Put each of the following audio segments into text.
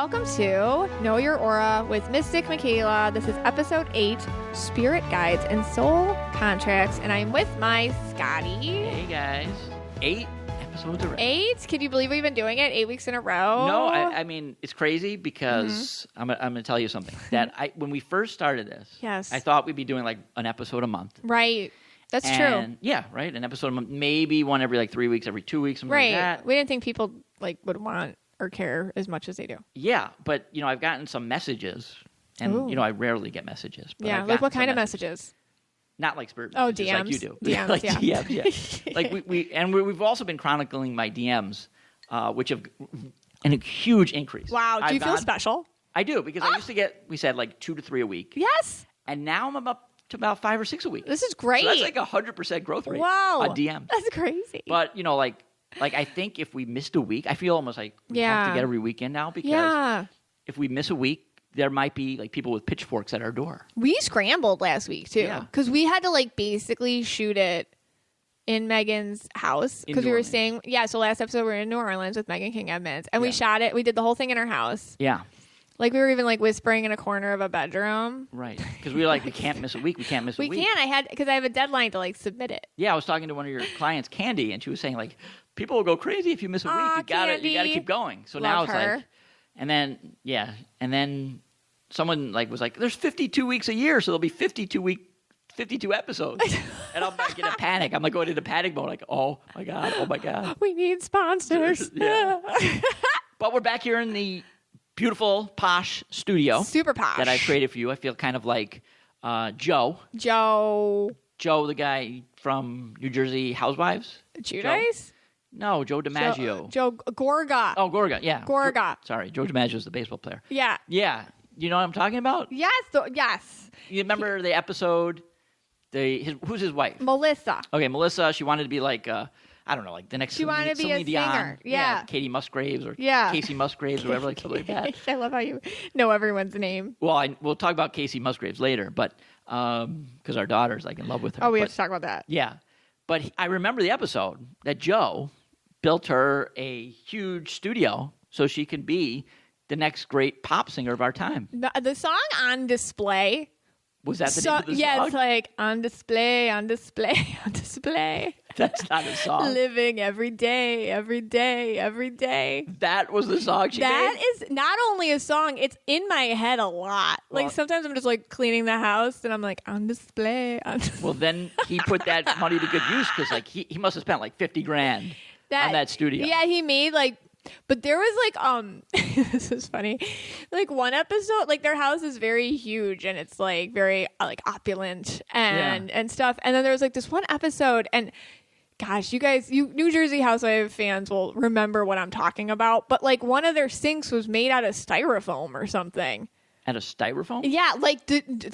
welcome to Know Your Aura with Mystic Michaela. This is episode 8, Spirit Guides and Soul Contracts, and I'm with my Scotty. Hey guys, 8 episodes already. 8? Can you believe we've been doing it 8 weeks in a row? No, I mean it's crazy because I'm gonna tell you something that when we first started this, Yes. I thought we'd be doing like an episode a month. Right. That's true. Yeah, right. An episode a month, maybe one every like 3 weeks, every 2 weeks, something Right. like that. We didn't think people would want or care as much as they do. Yeah, but I've gotten some messages, and Ooh. I rarely get messages. But Yeah, I've like what gotten kind some of messages? Not like spirit Oh, messages DMs. like you do. DMs, like yeah. DMs, yeah. Like we've also been chronicling my DMs, which have a huge increase. Wow. Do you feel special? I do, because I used to get, we said, like 2 to 3 a week. Yes. And now I'm up to about 5 or 6 a week. This is great. So that's like 100% growth rate Wow. on DMs. That's crazy. But, like I think if we missed a week, I feel almost like we have to get every weekend now, because if we miss a week, there might be like people with pitchforks at our door. We scrambled last week too, Yeah. because we had to basically shoot it in Megan's house, because we were staying. Yeah, so last episode we were in New Orleans with Megan King Edmonds, and we shot it. We did the whole thing in her house. Yeah. Like we were even whispering in a corner of a bedroom. Right. Because we were like, we can't miss a week. We can't miss a week. We can't. Because I have a deadline to submit it. Yeah, I was talking to one of your clients, Candy, and she was saying people will go crazy if you miss a week. You gotta keep going. So now it's her. and then someone was like, there's 52 weeks a year, so there'll be 52 episodes. And I'm in a panic. I'm going into panic mode, like, oh my god. We need sponsors. Yeah. But we're back here in the beautiful, posh studio. Super posh. That I've created for you. I feel kind of like Joe. Joe, the guy from New Jersey Housewives. Judice? No, Joe DiMaggio. Joe Gorga. Oh, Gorga, yeah. Gorga. Sorry, Joe DiMaggio's the baseball player. Yeah. Yeah. You know what I'm talking about? Yes. Yes. You remember the episode, who's his wife? Melissa. Okay, Melissa, she wanted to be I don't know, like the next She wanted to be a Dion. singer. Yeah. Katie Musgraves or Yeah. Casey Musgraves or whatever, something like that. I love how you know everyone's name. Well, we'll talk about Casey Musgraves later, but because our daughter's in love with her. Oh, we have to talk about that. Yeah. But I remember the episode that Joe built her a huge studio so she can be the next great pop singer of our time. The song On Display. Was that the name of the song? Yeah, it's on display, on display, on display. That's not a song. Living every day, every day, every day. That was the song she made? That is not only a song, it's in my head a lot. Well, sometimes I'm just cleaning the house and I'm on display. Well, then he put that money to good use, because he must have spent $50,000 on that studio. Yeah, he made but there was this is funny. One episode, their house is very huge and it's very opulent and stuff. And then there was this one episode, and gosh, you guys, you New Jersey Housewives fans will remember what I'm talking about. But one of their sinks was made out of styrofoam or something. Out of styrofoam? Yeah,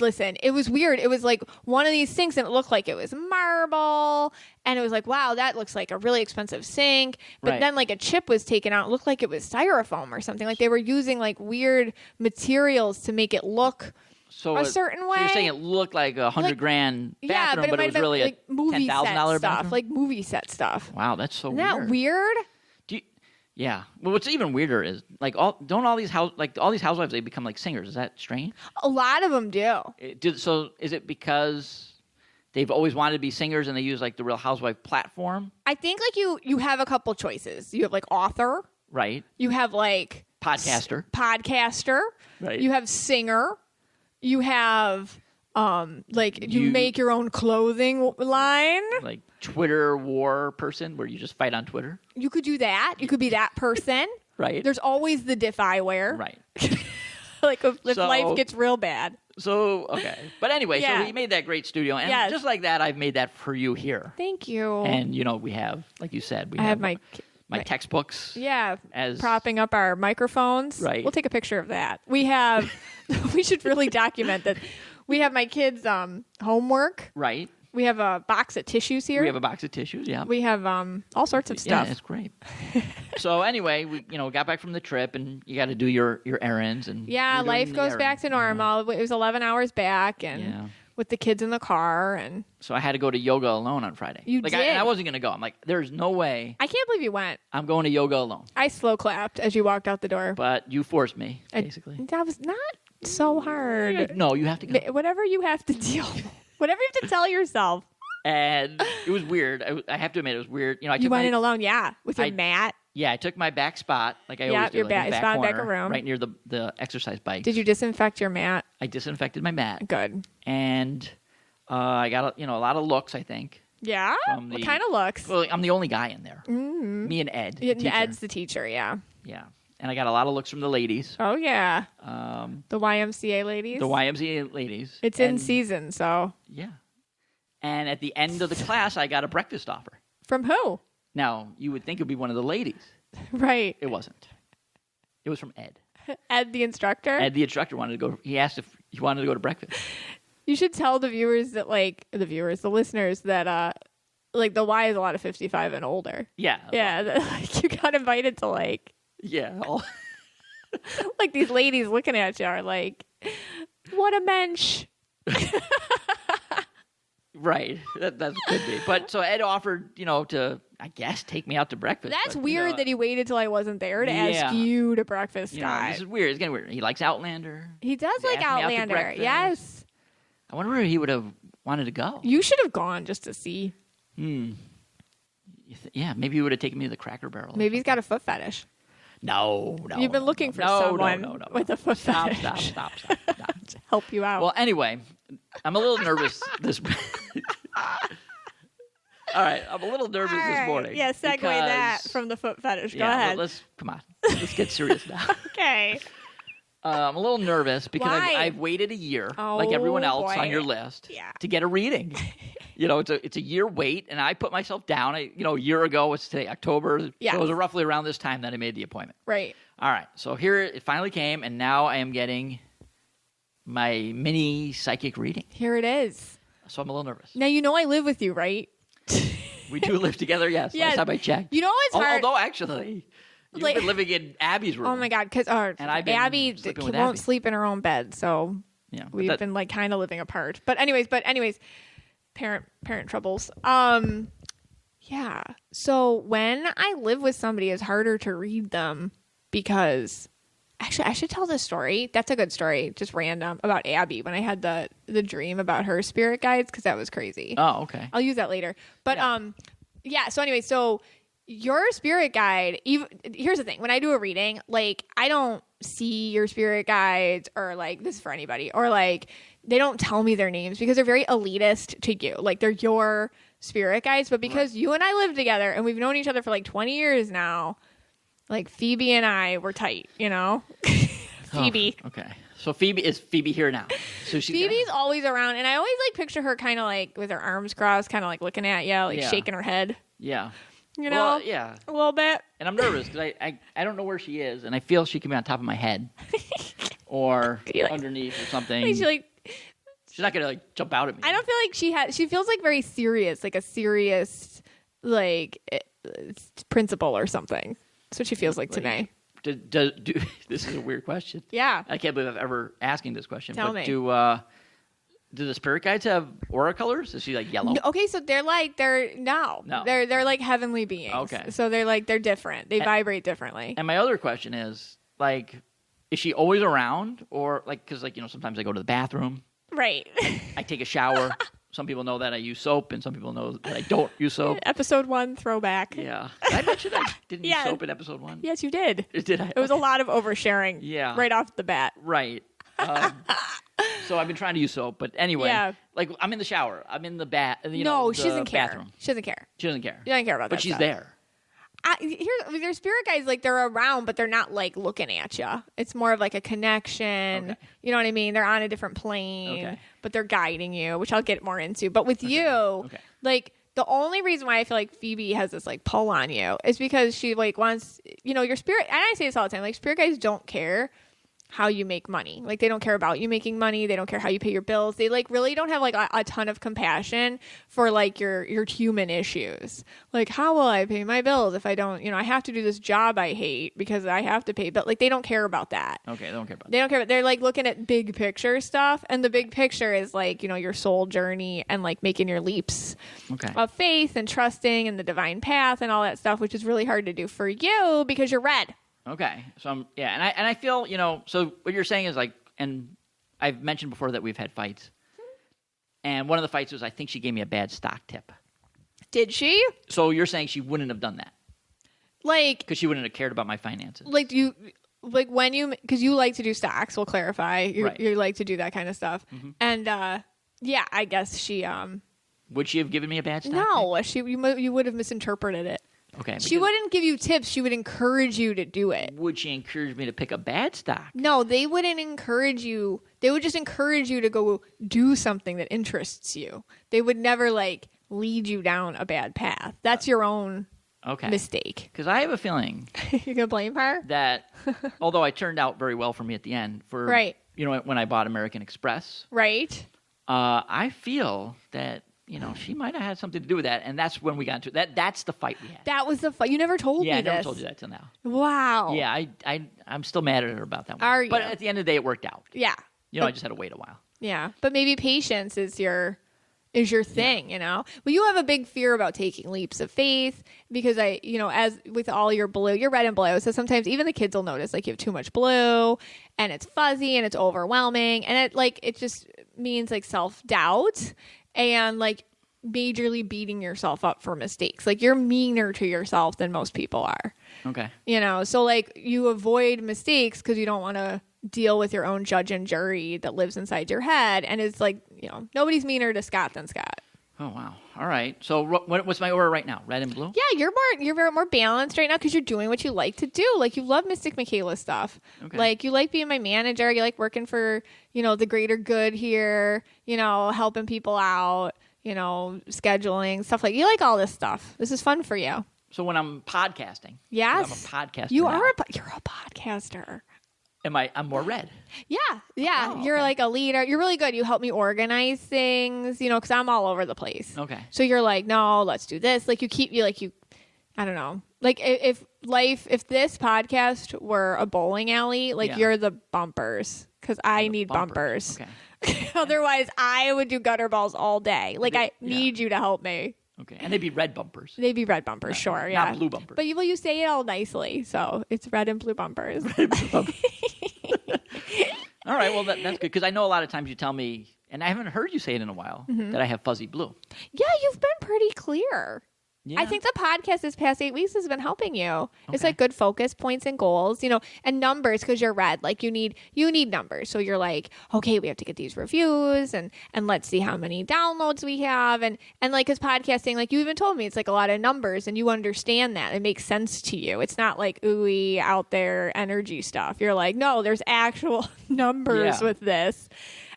listen, it was weird. It was one of these sinks, and it looked like it was marble, and it was wow, that looks like a really expensive sink. But then a chip was taken out. It looked like it was styrofoam or something. They were using weird materials to make it look a certain way. So you're saying it looked like $100,000 bathroom, yeah, but it was really a movie $10,000 set stuff, bathroom? movie set stuff. Wow, that's so Isn't weird. that weird? Yeah. Well, what's even weirder is all these housewives, they become singers. Is that strange? A lot of them do. So is it because they've always wanted to be singers and they use the Real Housewife platform? I think you have a couple choices. You have author, Right. you have Podcaster. Right. You have singer. You have you make your own clothing line. Twitter war person, where you just fight on Twitter. You could do that. You could be that person. Right. There's always the diff I wear. Right. If life gets real bad. So, okay. But anyway, so he made that great studio. And just like that, I've made that for you here. Thank you. And, we have, like you said, I have my textbooks. Yeah. As propping up our microphones. Right. We'll take a picture of that. We have, we should really document that. We have my kids' homework. Right. We have a box of tissues here. We have a box of tissues, yeah. We have all sorts of stuff. Yeah, it's great. So anyway, we got back from the trip, and you got to do your errands, and life goes back to normal. It was 11 hours back, and with the kids in the car. And so I had to go to yoga alone on Friday. You did? And I wasn't going to go. I'm like, there's no way I can't believe you went. I'm going to yoga alone. I slow clapped as you walked out the door. But you forced me, basically. That was not so hard. No, you have to go. Whatever you have to deal with. Whatever you have to tell yourself. And it was weird. I have to admit, it was weird. You know, You went in alone, with your mat. Yeah, I took my back spot, like I always do. Your like back corner, of room. right near the exercise bike. Did you disinfect your mat? I disinfected my mat. Good. And I got a lot of looks, I think. Yeah? What kind of looks? Well, I'm the only guy in there. Mm-hmm. Me and Ed. Ed's the teacher, yeah. Yeah. And I got a lot of looks from the ladies. Oh, yeah. The YMCA ladies? The YMCA ladies. It's in season, so. Yeah. And at the end of the class, I got a breakfast offer. From who? Now, you would think it would be one of the ladies. Right. It wasn't. It was from Ed. Ed, the instructor? Ed, the instructor, wanted to go. He asked if he wanted to go to breakfast. You should tell the viewers that, the listeners that, the Y is a lot of 55 and older. Yeah. Yeah. You got invited to, Yeah. these ladies looking at you are like, what a mensch. Right. That could be. But so Ed offered, to, I guess, take me out to breakfast. That's weird that he waited till I wasn't there to ask you to breakfast. This is weird. It's getting weird. He likes Outlander. He does like Outlander. Yes. I wonder where he would have wanted to go. You should have gone just to see. Yeah, maybe he would have taken me to the Cracker Barrel. Maybe he's got a foot fetish. No. You've been looking for someone with a foot fetish. Stop. To help you out. Well, anyway, I'm a little nervous this. All right, I'm a little nervous this morning. Yeah, segue that from the foot fetish. Go ahead. Come on. Let's get serious now. Okay. I'm a little nervous because I've waited a year, like everyone else on your list, to get a reading. It's a year wait, and I put myself down. A year ago, what's today, October? Yeah. So it was roughly around this time that I made the appointment. Right. All right, so here it finally came, and now I am getting my mini psychic reading. Here it is. So I'm a little nervous. Now, I live with you, right? We do live together, yes. Last time I checked. It's hard. Although, actually, you've been living in Abby's room. Oh, my God. Because Abby won't sleep in her own bed, so we've been, kind of living apart. But anyways, parent troubles. Yeah. So when I live with somebody, it's harder to read them because... Actually, I should tell this story. That's a good story, just random, about Abby when I had the dream about her spirit guides because that was crazy. Oh, okay. I'll use that later. But so anyway, so your spirit guide, here's the thing. When I do a reading, I don't see your spirit guides or this is for anybody or they don't tell me their names because they're very elitist to you. They're your spirit guides, but because you and I live together and we've known each other for 20 years now, Phoebe and I were tight, Phoebe. Oh, okay. So is Phoebe here now? So Phoebe's always around, and I always picture her kind of with her arms crossed, kind of looking at you, shaking her head. Yeah. Well, yeah. A little bit. And I'm nervous because I don't know where she is, and I feel she could be on top of my head or underneath or something. She's not gonna jump out at me. I don't feel like she feels very serious, a serious principal or something. That's what she feels like today. This is a weird question. Yeah. I can't believe I've ever asking this question. Tell me. Do the spirit guides have aura colors? Is she yellow? Okay, so they're no. They're heavenly beings. Okay. So they're different. They vibrate differently. And my other question is is she always around or because sometimes I go to the bathroom. Right. I take a shower. Some people know that I use soap, and some people know that I don't use soap. Episode 1 throwback. Yeah. Did I mention I didn't use soap in episode 1? Yes, you did. Did I? It was a lot of oversharing. Yeah. Right off the bat. Right. So I've been trying to use soap, but anyway, I'm in the shower. I'm in the bath. She doesn't care. Bathroom. She doesn't care. She doesn't care. She doesn't care about that. But she's stuff. there. Their spirit guides, they're around, but they're not looking at you. It's more of a connection. Okay. You know what I mean? They're on a different plane, but they're guiding you, which I'll get more into. But with you, the only reason why I feel like Phoebe has this pull on you is because she wants, your spirit. And I say this all the time, spirit guides don't care how you make money. Like, they don't care about you making money. They don't care how you pay your bills. They like really don't have like a ton of compassion for like your human issues. Like, how will I pay my bills if I don't, I have to do this job I hate because I have to pay. But like, they don't care about that. Okay, they don't care about They don't care. They're like looking at big picture stuff. And the big picture is like, your soul journey and like making your leaps of faith and trusting and the divine path and all that stuff, which is really hard to do for you because you're red. Okay. So and I feel, so what you're saying is like, and I've mentioned before that we've had fights. And one of the fights was I think she gave me a bad stock tip. Did she? So you're saying she wouldn't have done that? Like, because she wouldn't have cared about my finances. Like, because you like to do stocks, we'll clarify. You like to do that kind of stuff. Mm-hmm. And yeah, I guess she would she have given me a bad stock tip? No, you would have misinterpreted it. Okay. She wouldn't give you tips. She would encourage you to do it. Would she encourage me to pick a bad stock? No, they wouldn't encourage you. They would just encourage you to go do something that interests you. They would never like lead you down a bad path. That's your own mistake. Because I have a feeling you're going to blame her? That although it turned out very well for me at the end, when I bought American Express. Right. I feel that she might have had something to do with that, and that's when we got into that. That's the fight we had. That was the fight. You never told me this. Yeah, I never told you that till now. Wow. Yeah, I'm still mad at her about that one. Are you? But at the end of the day, it worked out. Yeah. I just had to wait a while. Yeah, but maybe patience is your thing, Well, you have a big fear about taking leaps of faith because as with all your blue, you're red and blue. So sometimes even the kids will notice like you have too much blue and it's fuzzy and it's overwhelming. And it just means like self-doubt and like majorly beating yourself up for mistakes. Like you're meaner to yourself than most people are. Okay. So like you avoid mistakes because you don't want to deal with your own judge and jury that lives inside your head. And it's like, nobody's meaner to Scott than Scott. Oh, wow. All right. So what's my aura right now? Red and blue? Yeah, you're very more balanced right now because you're doing what you like to do. Like you love Mystic Michaela stuff. Okay. Like you like being my manager. You like working for, the greater good here, helping people out, scheduling, stuff like you like all this stuff. This is fun for you. So when I'm podcasting. Yes. I'm a podcaster. You're a podcaster. I'm more red. Yeah. Oh, you're like a leader. You're really good. You help me organize things, because I'm all over the place. Okay. So you're like, no, let's do this. Like I don't know. Like if this podcast were a bowling alley, like you're the bumpers because I need bumpers. Okay. Otherwise, I would do gutter balls all day. Like I need you to help me. Okay. And they'd be red bumpers. They'd be red bumpers, sure. Yeah. Not blue bumpers. But you say it all nicely. So it's red and blue bumpers. Red and blue bumpers. All right. Well, that's good. Because I know a lot of times you tell me, and I haven't heard you say it in a while, that I have fuzzy blue. Yeah, you've been pretty clear. Yeah. I think the podcast this past 8 weeks has been helping you. Okay. It's like good focus points and goals, and numbers because you're red. Like you need numbers. So you're like, okay, we have to get these reviews and let's see how many downloads we have. And like, cause podcasting, like you even told me, it's like a lot of numbers and you understand that. It makes sense to you. It's not like ooey out there energy stuff. You're like, no, there's actual numbers with this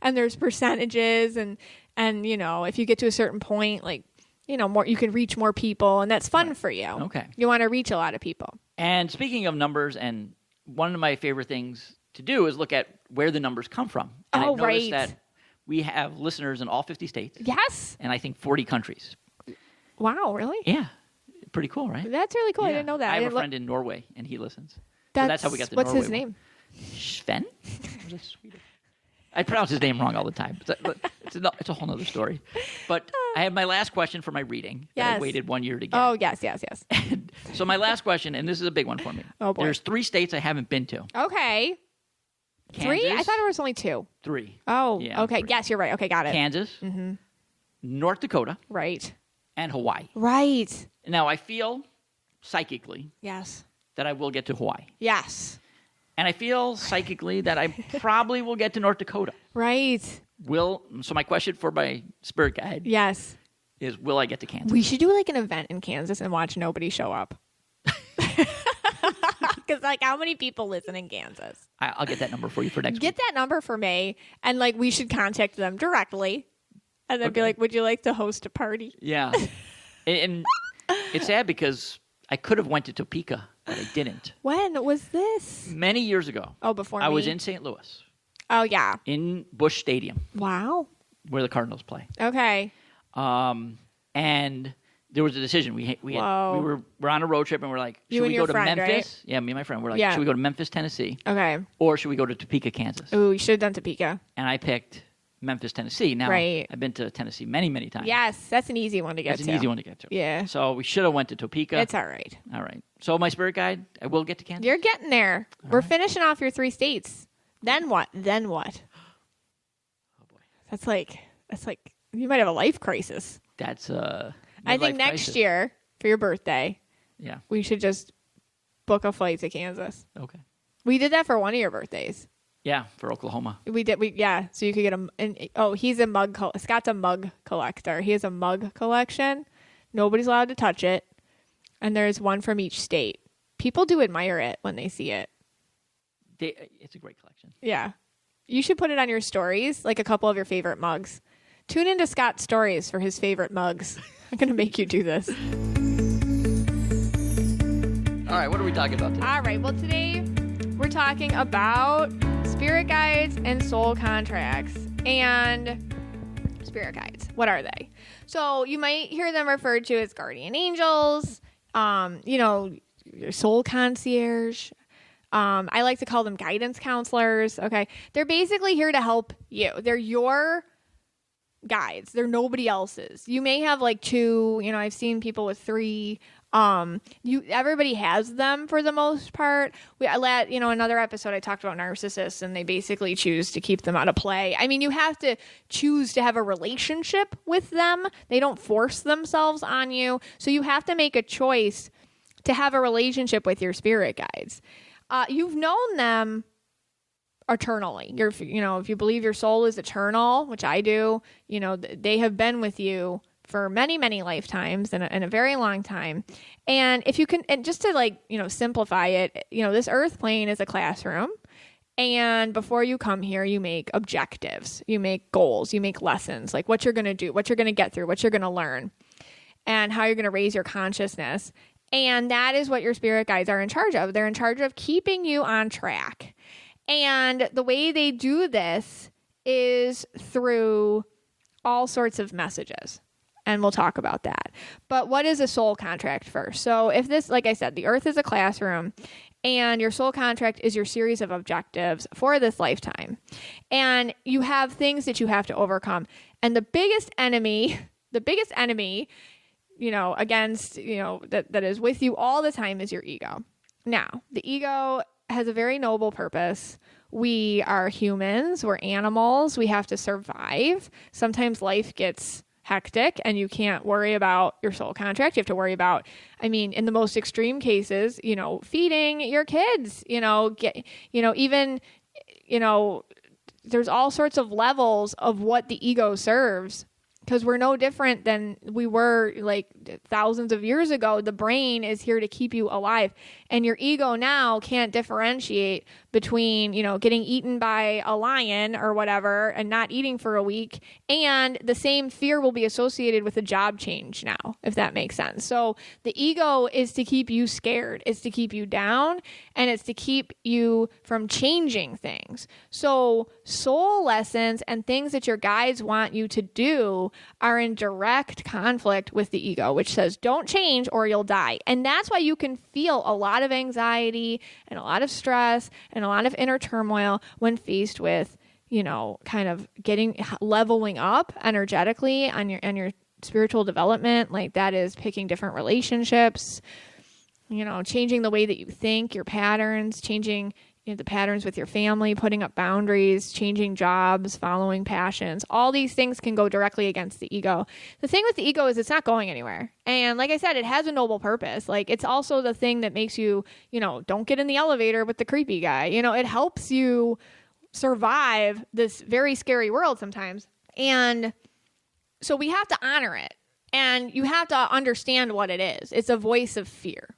and there's percentages and if you get to a certain point, like, more, you can reach more people, and that's fun for you. Okay. You want to reach a lot of people. And speaking of numbers, and one of my favorite things to do is look at where the numbers come from. And I've noticed that we have listeners in all 50 states. Yes. And I think 40 countries. Wow, really? Yeah. Pretty cool, right? That's really cool. Yeah. I didn't know that. I have a friend in Norway, and he listens. So that's how we got the Norway. What's his name? Sven? I pronounce his name wrong all the time. But it's a whole other story. But I have my last question for my reading that I waited 1 year to get. Oh, yes. So my last question, and this is a big one for me. Oh, boy. There's 3 states I haven't been to. Okay. Kansas, 3? I thought it was only 2. 3. Oh, yeah, okay. 3. Yes, you're right. Okay, got it. Kansas, North Dakota, right, and Hawaii. Right. Now, I feel psychically that I will get to Hawaii. Yes. And I feel psychically that I probably will get to North Dakota. Right. So my question for my spirit guide is, will I get to Kansas? We should do like an event in Kansas and watch nobody show up. Because like how many people listen in Kansas? I'll get that number for you for next week. Get that number for me. And like we should contact them directly. And then be like, would you like to host a party? Yeah. And it's sad because I could have went to Topeka but I didn't. When was this? Many years ago. Oh, before me? I was in St. Louis. Oh, yeah. In Busch Stadium. Wow. Where the Cardinals play. Okay. And there was a decision. We're on a road trip, and we're like, should we go to Memphis? Right? Yeah, me and my friend. We're like, should we go to Memphis, Tennessee? Okay. Or should we go to Topeka, Kansas? Ooh, you should have done Topeka. And I picked Memphis, Tennessee. Now, I've been to Tennessee many, many times. Yes, that's an easy one to get to. It's an easy one to get to. Yeah. So we should have went to Topeka. It's all right. All right. So my spirit guide, I will get to Kansas. You're getting there. We're finishing off your 3 states. Then what? Then what? Oh, boy. That's like you might have a life crisis. That's I think next year for your birthday, we should just book a flight to Kansas. Okay. We did that for one of your birthdays. Yeah, for Oklahoma. We did. So you could get he's a mug. Scott's a mug collector. He has a mug collection. Nobody's allowed to touch it, and there's one from each state. People do admire it when they see it. It's a great collection. Yeah, you should put it on your stories, like a couple of your favorite mugs. Tune into Scott's stories for his favorite mugs. I'm going to make you do this. All right, what are we talking about today? All right, well, today we're talking about spirit guides and soul contracts. And spirit guides, what are they? So you might hear them referred to as guardian angels, your soul concierge. I like to call them guidance counselors. Okay. They're basically here to help you. They're your guides. They're nobody else's. You may have like 2, I've seen people with 3. Everybody has them for the most part. Another episode I talked about narcissists, and they basically choose to keep them out of play. I mean, you have to choose to have a relationship with them. They don't force themselves on you. So you have to make a choice to have a relationship with your spirit guides. You've known them eternally. If you believe your soul is eternal, which I do, they have been with you for many, many lifetimes and a very long time. And if you can, and just to simplify it, this earth plane is a classroom. And before you come here, you make objectives, you make goals, you make lessons, like what you're going to do, what you're going to get through, what you're going to learn, and how you're going to raise your consciousness. And that is what your spirit guides are in charge of. They're in charge of keeping you on track. And the way they do this is through all sorts of messages. And we'll talk about that. But what is a soul contract first? So if this, like I said, the earth is a classroom, and your soul contract is your series of objectives for this lifetime. And you have things that you have to overcome. And the biggest enemy, against, that is with you all the time is your ego. Now, the ego has a very noble purpose. We are humans. We're animals. We have to survive. Sometimes life gets hectic and you can't worry about your soul contract. You have to worry about, in the most extreme cases, feeding your kids, there's all sorts of levels of what the ego serves. Because we're no different than we were like thousands of years ago. The brain is here to keep you alive. And your ego now can't differentiate between, getting eaten by a lion or whatever and not eating for a week. And the same fear will be associated with a job change now, if that makes sense. So the ego is to keep you scared. It's to keep you down, and it's to keep you from changing things. So soul lessons and things that your guides want you to do are in direct conflict with the ego, which says don't change or you'll die. And that's why you can feel a lot of anxiety and a lot of stress and a lot of inner turmoil when faced with, kind of leveling up energetically on your spiritual development. Like that is picking different relationships, changing the way that you think, your patterns, changing the patterns with your family, putting up boundaries, changing jobs, following passions. All these things can go directly against the ego. The thing with the ego is it's not going anywhere. And like I said, it has a noble purpose. Like it's also the thing that makes you, don't get in the elevator with the creepy guy. It helps you survive this very scary world sometimes. And so we have to honor it. And you have to understand what it is. It's a voice of fear.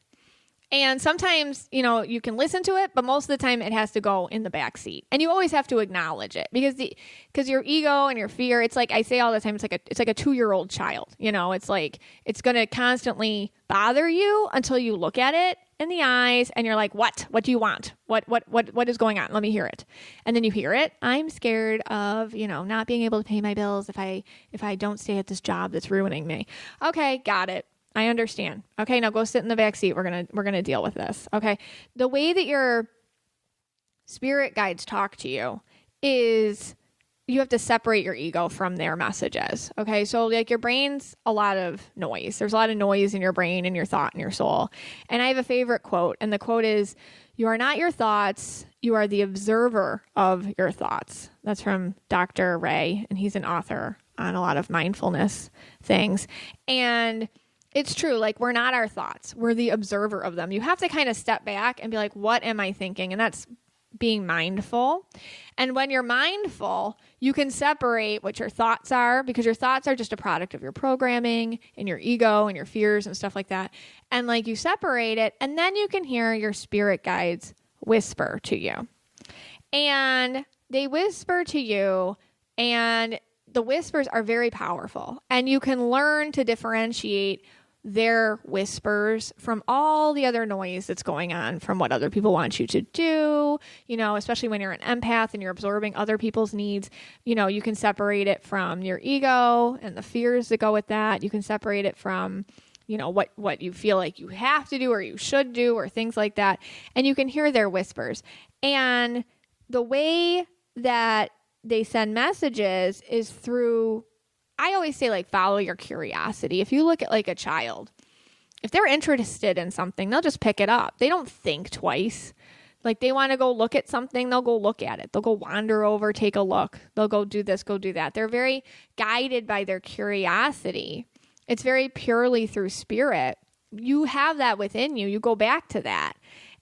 And sometimes, you can listen to it, but most of the time it has to go in the back seat. And you always have to acknowledge it because your ego and your fear, it's like I say all the time, it's like a 2-year-old child. It's like it's going to constantly bother you until you look at it in the eyes and you're like, what do you want? What is going on? Let me hear it. And then you hear it. I'm scared of, not being able to pay my bills if I don't stay at this job that's ruining me. Okay, got it. I understand. Okay, now go sit in the back seat. We're gonna deal with this. Okay. The way that your spirit guides talk to you is you have to separate your ego from their messages. Okay. So like your brain's a lot of noise. There's a lot of noise in your brain and your thought and your soul. And I have a favorite quote, and the quote is, "You are not your thoughts. You are the observer of your thoughts." That's from Dr. Ray, and he's an author on a lot of mindfulness things. And it's true. Like, we're not our thoughts. We're the observer of them. You have to kind of step back and be like, what am I thinking? And that's being mindful. And when you're mindful, you can separate what your thoughts are, because your thoughts are just a product of your programming and your ego and your fears and stuff like that. And like, you separate it, and then you can hear your spirit guides whisper to you. And they whisper to you, and the whispers are very powerful. And you can learn to differentiate their whispers from all the other noise that's going on from what other people want you to do, especially when you're an empath and you're absorbing other people's needs. You can separate it from your ego and the fears that go with that. You can separate it from, what you feel like you have to do or you should do or things like that. And you can hear their whispers. And the way that they send messages is through, I always say, like, follow your curiosity. If you look at like a child, if they're interested in something, they'll just pick it up. They don't think twice. Like, they want to go look at something, they'll go look at it. They'll go wander over, take a look. They'll go do this, go do that. They're very guided by their curiosity. It's very purely through spirit. You have that within you. You go back to that.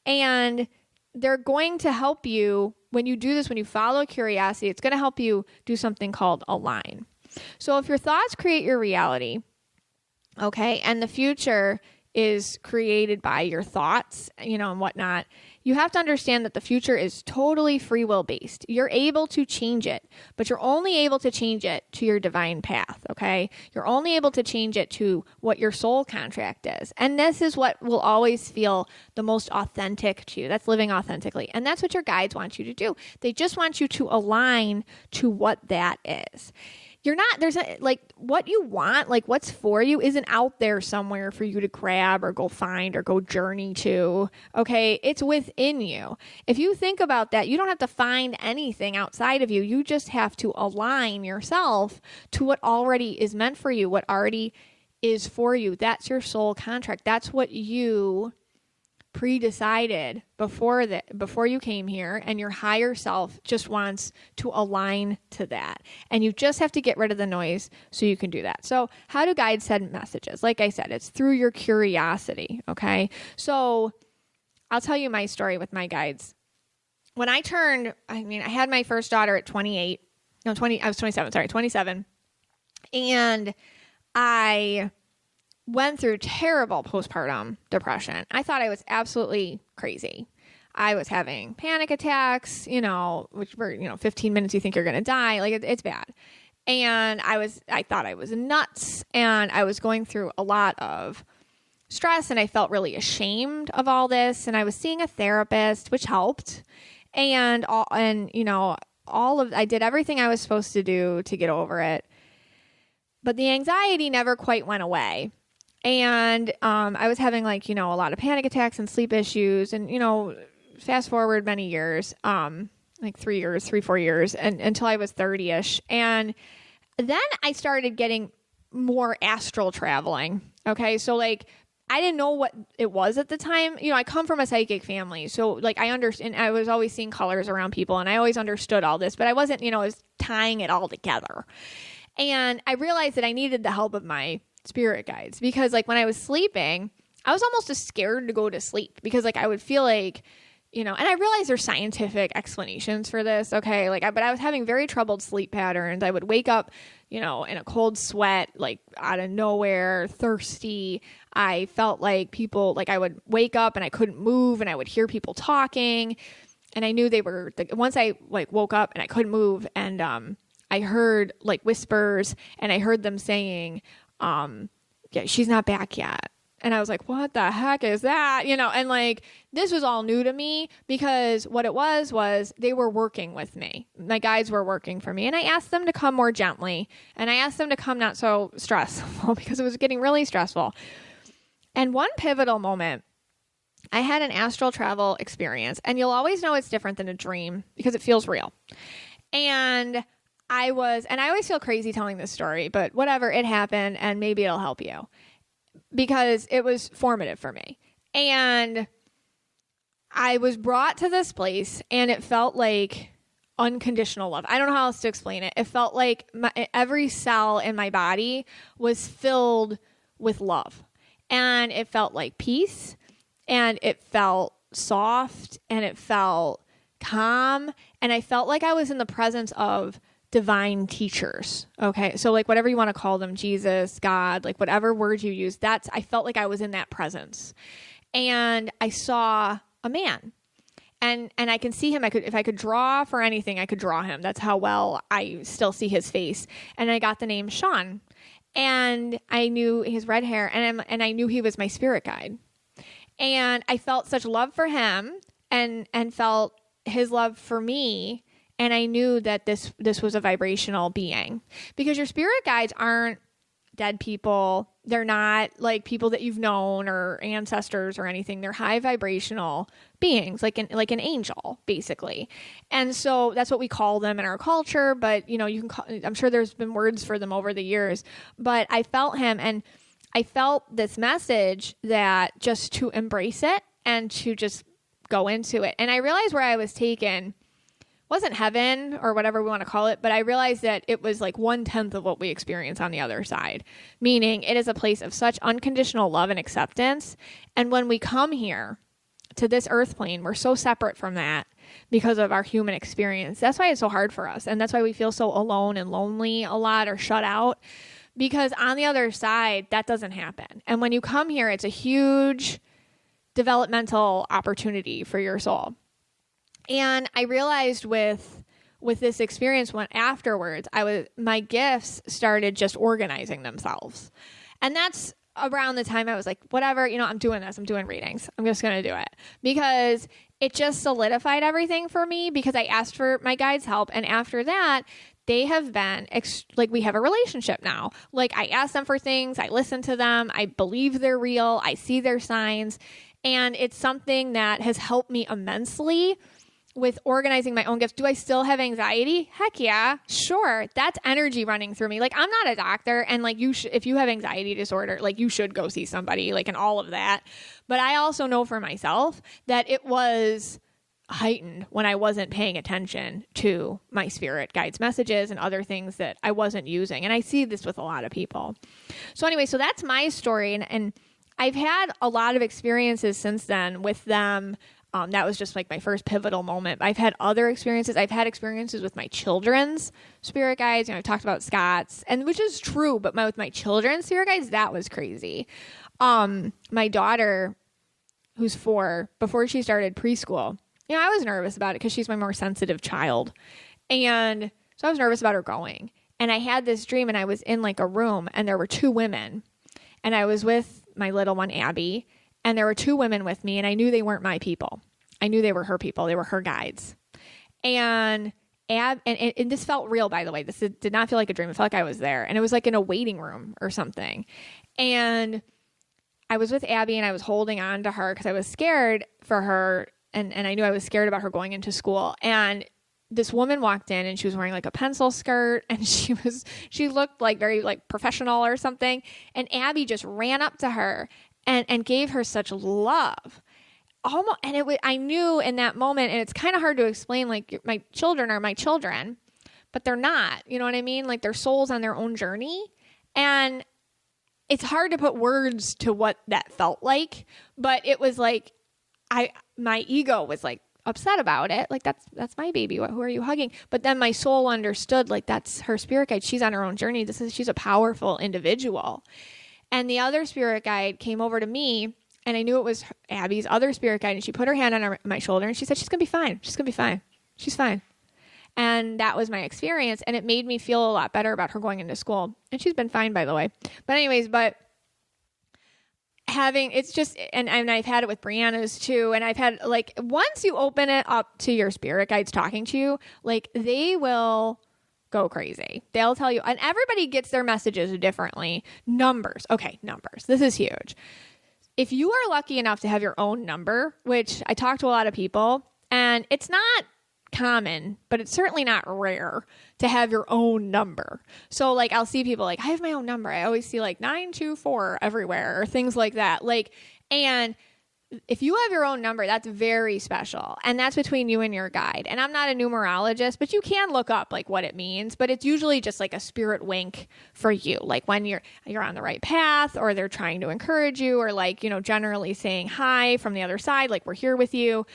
And they're going to help you when you do this, when you follow curiosity, it's going to help you do something called align. So if your thoughts create your reality, okay, and the future is created by your thoughts, and whatnot, you have to understand that the future is totally free will based. You're able to change it, but you're only able to change it to your divine path, okay? You're only able to change it to what your soul contract is. And this is what will always feel the most authentic to you. That's living authentically. And that's what your guides want you to do. They just want you to align to what that is. What you want, like what's for you, isn't out there somewhere for you to grab or go find or go journey to. Okay. It's within you. If you think about that, you don't have to find anything outside of you. You just have to align yourself to what already is meant for you, what already is for you. That's your soul contract. That's what you pre-decided before you came here, and your higher self just wants to align to that. And you just have to get rid of the noise so you can do that. So how do guides send messages? Like I said, it's through your curiosity, okay? So I'll tell you my story with my guides. When I had my first daughter at 27, and I went through terrible postpartum depression. I thought I was absolutely crazy. I was having panic attacks, which were, 15 minutes you think you're going to die. Like, it's bad. And I thought I was nuts, and I was going through a lot of stress, and I felt really ashamed of all this. And I was seeing a therapist, which helped. I did everything I was supposed to do to get over it. But the anxiety never quite went away. And I was having a lot of panic attacks and sleep issues, and, fast forward many years, 4 years, and until I was 30-ish. And then I started getting more astral traveling. Okay. So I didn't know what it was at the time. I come from a psychic family. So I understand, I was always seeing colors around people, and I always understood all this, but I wasn't, I was tying it all together. And I realized that I needed the help of my spirit guides, because when I was sleeping, I was almost as scared to go to sleep, because I would feel and I realize there's scientific explanations for this. Okay. But I was having very troubled sleep patterns. I would wake up, in a cold sweat, like out of nowhere, thirsty. I felt like people, like I would wake up and I couldn't move and I would hear people talking. And I knew they were, once I like woke up and I couldn't move and I heard like whispers and I heard them saying, yeah, she's not back yet. And I was like, what the heck is that? And like, this was all new to me because what it was they were working with me. My guides were working for me. And I asked them to come more gently. And I asked them to come not so stressful because it was getting really stressful. And one pivotal moment, I had an astral travel experience. And you'll always know it's different than a dream because it feels real. And I always feel crazy telling this story, but whatever, it happened and maybe it'll help you. Because it was formative for me. And I was brought to this place and it felt like unconditional love. I don't know how else to explain it. It felt like every cell in my body was filled with love. And it felt like peace. And it felt soft. And it felt calm. And I felt like I was in the presence of divine teachers. Okay. So like whatever you want to call them, Jesus, God, like whatever word you use, I felt like I was in that presence. And I saw a man and I can see him. If I could draw for anything, I could draw him. That's how well I still see his face. And I got the name Sean and I knew his red hair and I knew he was my spirit guide. And I felt such love for him and felt his love for me. And I knew that this was a vibrational being because your spirit guides aren't dead people. They're not like people that you've known or ancestors or anything. They're high vibrational beings, like an angel, basically. And so that's what we call them in our culture. But I'm sure there's been words for them over the years. But I felt him, and I felt this message that just to embrace it and to just go into it. And I realized where I was taken wasn't heaven or whatever we want to call it, but I realized that it was like 1/10 of what we experience on the other side, meaning it is a place of such unconditional love and acceptance. And when we come here to this earth plane, we're so separate from that because of our human experience. That's why it's so hard for us. And that's why we feel so alone and lonely a lot or shut out, because on the other side, that doesn't happen. And when you come here, it's a huge developmental opportunity for your soul. And I realized with this experience, afterwards, my gifts started just organizing themselves. And that's around the time I was like, whatever, I'm doing this. I'm doing readings. I'm just going to do it because it just solidified everything for me because I asked for my guides' help. And after that, they have been like, we have a relationship now. Like I ask them for things. I listen to them. I believe they're real. I see their signs. And it's something that has helped me immensely with organizing my own gifts. Do I still have anxiety? Heck yeah, sure. That's energy running through me. Like I'm not a doctor, and like if you have anxiety disorder, like you should go see somebody, like, and all of that. But I also know for myself that it was heightened when I wasn't paying attention to my spirit guides' messages and other things that I wasn't using. And I see this with a lot of people. So anyway, so that's my story, and I've had a lot of experiences since then with them. That was just like my first pivotal moment. I've had other experiences. I've had experiences with my children's spirit guides. I've talked about Scott's, and which is true, but with my children's spirit guides, that was crazy. My daughter, who's 4, before she started preschool, I was nervous about it because she's my more sensitive child. And so I was nervous about her going. And I had this dream, and I was in like a room, and there were 2 women. And I was with my little one, Abby. And there were 2 women with me, and I knew they weren't my people. I knew they were her people. They were her guides. And this felt real, by the way. This did not feel like a dream. It felt like I was there. And it was like in a waiting room or something. And I was with Abby, and I was holding on to her because I was scared for her. And I knew I was scared about her going into school. And this woman walked in, and she was wearing like a pencil skirt, and she looked like very like professional or something. And Abby just ran up to her and gave her such love. Almost, and I knew in that moment, and it's kind of hard to explain, like my children are my children, but they're not, you know what I mean? Like they're souls on their own journey. And it's hard to put words to what that felt like, but it was like, my ego was like upset about it. Like, that's my baby. Who are you hugging? But then my soul understood, like, that's her spirit guide. She's on her own journey. She's a powerful individual. And the other spirit guide came over to me, and I knew it was Abby's other spirit guide. And she put her hand on my shoulder and she said, she's going to be fine. She's going to be fine. She's fine. And that was my experience. And it made me feel a lot better about her going into school. And she's been fine, by the way. But anyways, it's just, and I've had it with Brianna's too. And I've had, like, once you open it up to your spirit guides talking to you, like, they will go crazy. They'll tell you, and everybody gets their messages differently. Numbers. Okay, numbers. This is huge. If you are lucky enough to have your own number, which I talk to a lot of people, and it's not common, but it's certainly not rare to have your own number. So, like, I'll see people like, I have my own number. I always see like 924 everywhere or things like that. Like, and if you have your own number, that's very special. And that's between you and your guide. And I'm not a numerologist, but you can look up like what it means, but it's usually just like a spirit wink for you. Like when you're on the right path, or they're trying to encourage you, or like, generally saying hi from the other side, like, we're here with you.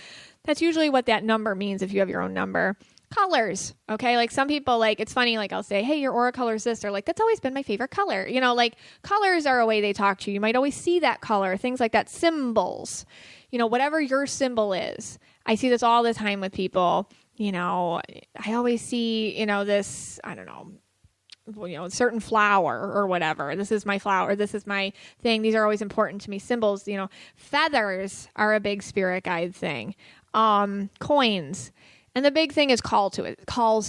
That's usually what that number means if you have your own number. Colors. Okay. Like, some people, like, it's funny, like, I'll say, hey, your aura color is this. They're like, that's always been my favorite color. Like, colors are a way they talk to you. You might always see that color, things like that. Symbols, whatever your symbol is. I see this all the time with people. I always see, this, I don't know, certain flower or whatever. This is my flower. This is my thing. These are always important to me. Symbols, feathers are a big spirit guide thing. Coins. And the big thing is calls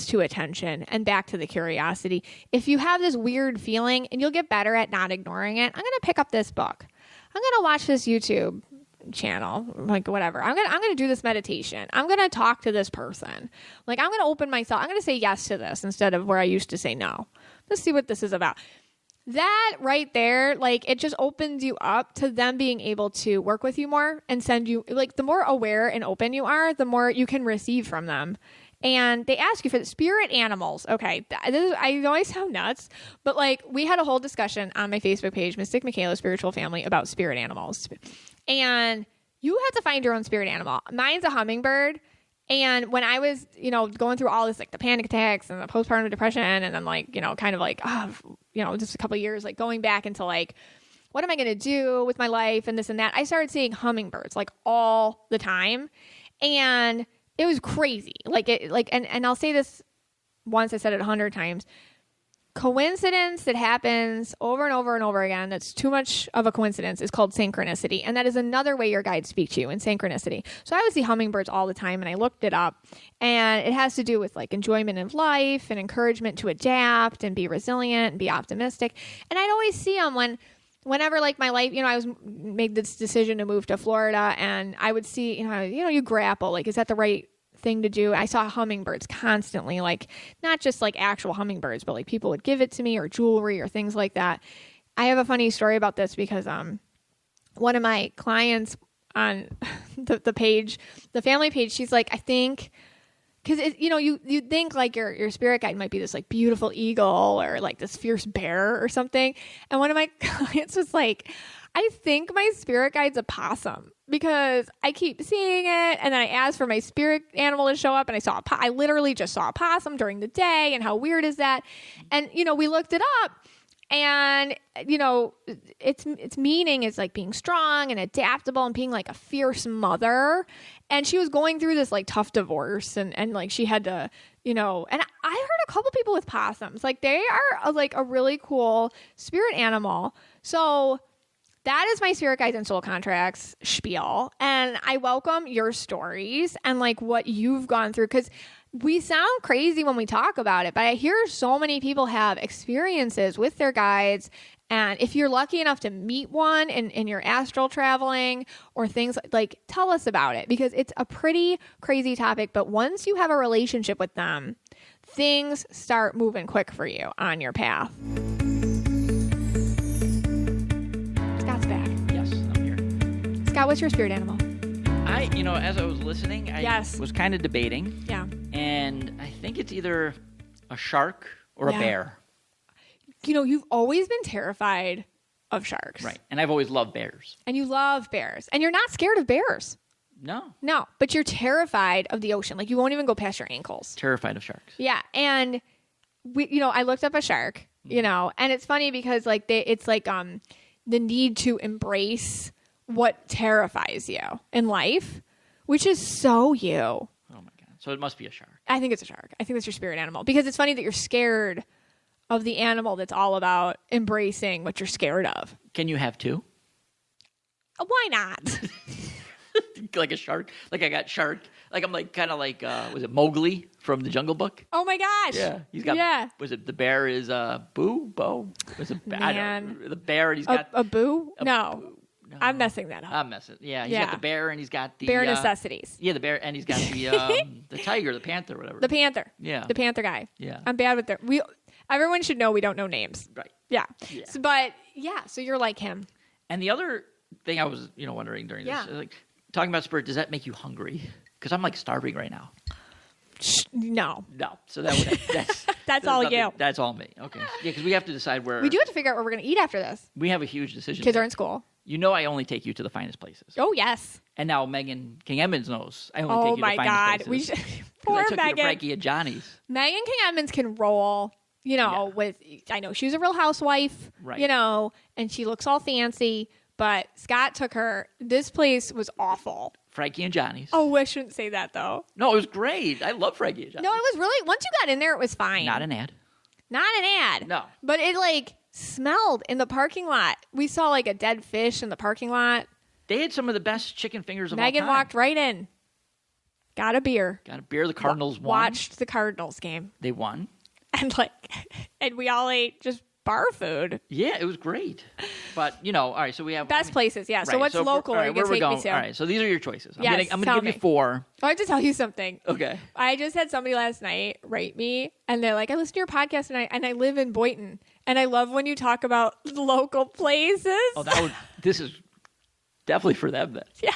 to attention, and back to the curiosity. If you have this weird feeling, and you'll get better at not ignoring it, I'm going to pick up this book. I'm going to watch this YouTube channel, like whatever. I'm going to do this meditation. I'm going to talk to this person. Like, I'm going to open myself. I'm going to say yes to this instead of where I used to say no. Let's see what this is about. That right there, like, it just opens you up to them being able to work with you more and send you, like, the more aware and open you are, the more you can receive from them. And they ask you for the spirit animals. Okay. I know I sound nuts, but like, we had a whole discussion on my Facebook page, Mystic Michaela Spiritual Family, about spirit animals. And you have to find your own spirit animal. Mine's a hummingbird. And when I was, going through all this, like the panic attacks and the postpartum depression, and then like, kind of like, just a couple of years, like going back into like, what am I going to do with my life and this and that? I started seeing hummingbirds like all the time. And it was crazy. And I'll say this once, I said it 100 times. Coincidence that happens over and over and over again, that's too much of a coincidence, is called synchronicity. And that is another way your guides speak to you, in synchronicity. So I would see hummingbirds all the time, and I looked it up, and it has to do with like enjoyment of life and encouragement to adapt and be resilient and be optimistic. And I'd always see them whenever like my life, I was made this decision to move to Florida, and I would see, you grapple, like, is that the right thing to do? I saw hummingbirds constantly, like, not just like actual hummingbirds, but like people would give it to me, or jewelry or things like that. I have a funny story about this because one of my clients on the page, the family page, she's like, I think, because you think like your spirit guide might be this like beautiful eagle or like this fierce bear or something, and one of my clients was like, I think my spirit guide's a possum, because I keep seeing it. And then I asked for my spirit animal to show up, and I literally just saw a possum during the day. And how weird is that? And, we looked it up, and, its meaning is like being strong and adaptable and being like a fierce mother. And she was going through this like tough divorce, and like she had to, and I heard a couple people with possums, like they are like a really cool spirit animal. So that is my spirit guides and soul contracts spiel. And I welcome your stories and like what you've gone through, because we sound crazy when we talk about it, but I hear so many people have experiences with their guides. And if you're lucky enough to meet one in your astral traveling or things, like, tell us about it, because it's a pretty crazy topic. But once you have a relationship with them, things start moving quick for you on your path. Scott's back. Yes, I'm here. Scott, what's your spirit animal? As I was listening, I was kind of debating. Yeah. And I think it's either a shark or a bear. You've always been terrified of sharks. Right. And I've always loved bears. And you love bears. And you're not scared of bears. No, but you're terrified of the ocean. Like you won't even go past your ankles. Terrified of sharks. Yeah, and I looked up a shark, and it's funny because like it's like the need to embrace what terrifies you in life, which is so you. Oh my God. So it must be a shark. I think it's a shark. I think that's your spirit animal because it's funny that you're scared of the animal that's all about embracing what you're scared of. Can you have two? Why not? Like a shark? Like I got shark. Like I'm like kind of like was it Mowgli from the Jungle Book? Oh my gosh. Yeah. He's got was it the bear is Bo? Was it I don't know, the bear and he's got a boo? No. Boo. No. I'm messing that up. I'm messing. Yeah, he's got the bear and he's got the bare necessities. Yeah, the bear and he's got the the tiger, the panther, whatever. The panther. Yeah. The panther guy. Yeah. I'm bad with everyone should know we don't know names. Right. Yeah. So you're like him. And the other thing I was, wondering during this, like talking about spirit, does that make you hungry? Because I'm like starving right now. No. So that's all nothing, you. That's all me. Okay. Yeah, because we have to decide where. We do have to figure out what we're going to eat after this. We have a huge decision. Kids are in school. I only take you to the finest places. Oh yes. And now Megan King Edmonds knows I only take you to the finest places. Poor I took Megan. you to Frankie and Johnny's. Megan King Edmonds can roll. With I know she was a real housewife. Right. And she looks all fancy. But Scott took her. This place was awful. Frankie and Johnny's. Oh, I shouldn't say that though. No, it was great. I love Frankie and Johnny's. No, it was really. Once you got in there, it was fine. Not an ad. Not an ad. No. But it like smelled in the parking lot. We saw like a dead fish in the parking lot. They had some of the best chicken fingers of all Megan time. walked right in. Got a beer. The Cardinals won. Watched the Cardinals game. They won. And we all ate just bar food. Yeah, it was great. But, all right, so we have... Best places, yeah. Right, So what's local where you can take me to? All right, so these are your choices. I'm Yes, going to tell give me. you 4. I have to tell you something. Okay. I just had somebody last night write me, and they're like, I listened to your podcast, and I live in Boynton, and I love when you talk about local places. Oh, this is definitely for them then. Yeah.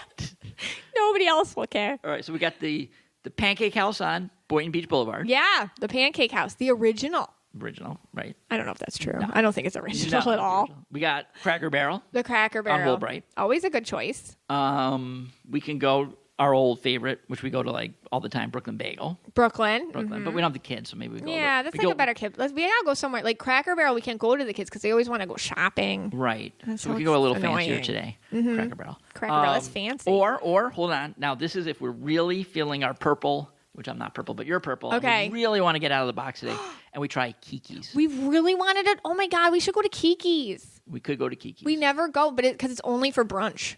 Nobody else will care. All right, so we got the Pancake House on Boynton Beach Boulevard. Yeah, the Pancake House, the original. Original, right? I don't know if that's true. No. I don't think it's original at all. Original. We got Cracker Barrel. The Cracker Barrel. On Woolbright. Always a good choice. We can go our old favorite, which we go to like all the time, Brooklyn Bagel. Brooklyn. But we don't have the kids, so maybe we go. Yeah, that's like a better kid. We gotta go somewhere like Cracker Barrel. We can't go to the kids because they always want to go shopping. Right. And So we can go a little annoying. fancier today. Cracker Barrel. Cracker Barrel, that's fancy. Or hold on. Now this is if we're really feeling our purple, which I'm not purple, but you're purple. Okay. And we really want to get out of the box today, and we try Kiki's. We really wanted it. Oh my God, we should go to Kiki's. We could go to Kiki's. We never go, but because it's only for brunch.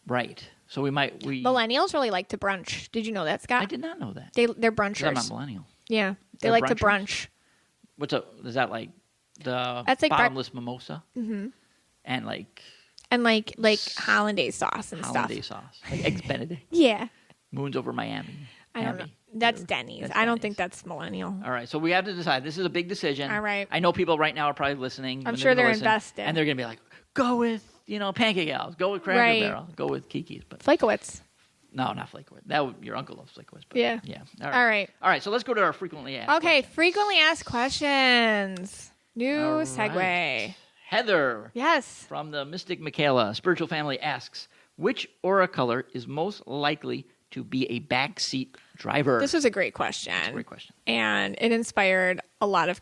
Right. So we might. Millennials really like to brunch. Did you know that, Scott? I did not know that. They're 'Cause brunchers. I'm not millennial. Yeah, they They're like to brunchers. brunch. Is that like the That's like bottomless mimosa? Mm-hmm. And like hollandaise sauce and hollandaise stuff. sauce, like eggs Benedict. Yeah, Moons over Miami. I don't know. That's Denny's. That's I don't Denny's. think that's millennial. All right, so we have to decide. This is a big decision. All right. I know people right now are probably listening. I'm when sure gonna they're listen, invested. and they're gonna be like, "Go with Pancake House. Go with Cracker Right. Barrel. Go with Kiki's." But Flakowitz. no, not Flakewitz. Your uncle loves Flakewitz. But Yeah. Yeah. All right. All right. So let's go to our frequently asked. Okay, questions. frequently asked questions. New All segue. right. Heather Yes. from the Mystic Michaela Spiritual Family asks, which aura color is most likely to be a backseat driver? This was a great question. That's a great question. And it inspired a lot of,